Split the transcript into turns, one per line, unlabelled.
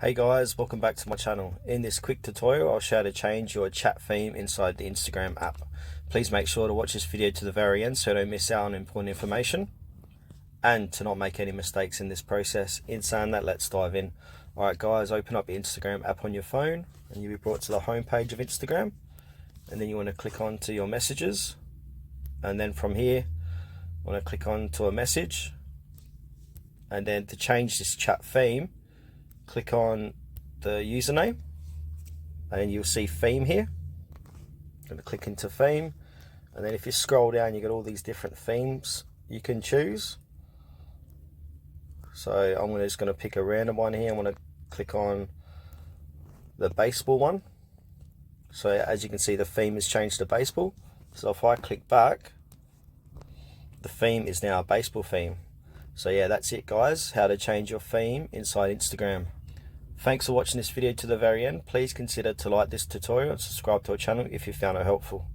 Hey guys, welcome back to my channel. In this quick tutorial I'll show you how to change your chat theme inside the Instagram app. Please make sure to watch this video to the very end so you don't miss out on important information and to not make any mistakes in this process. In saying that, let's dive in. Alright guys, open up the Instagram app on your phone and you'll be brought to the home page of Instagram, and then you want to click on to your messages, and then from here you want to click on to a message, and then to change this chat theme click on the username and you'll see theme here. I'm going to click into theme, and then if you scroll down you get all these different themes you can choose. So I'm just going to pick a random one here. I'm going to click on the baseball one. So as you can see, the theme has changed to baseball. So if I click back, the theme is now a baseball theme. So yeah, that's it guys, how to change your theme inside Instagram. Thanks for watching this video to the very end. Please consider to like this tutorial and subscribe to our channel if you found it helpful.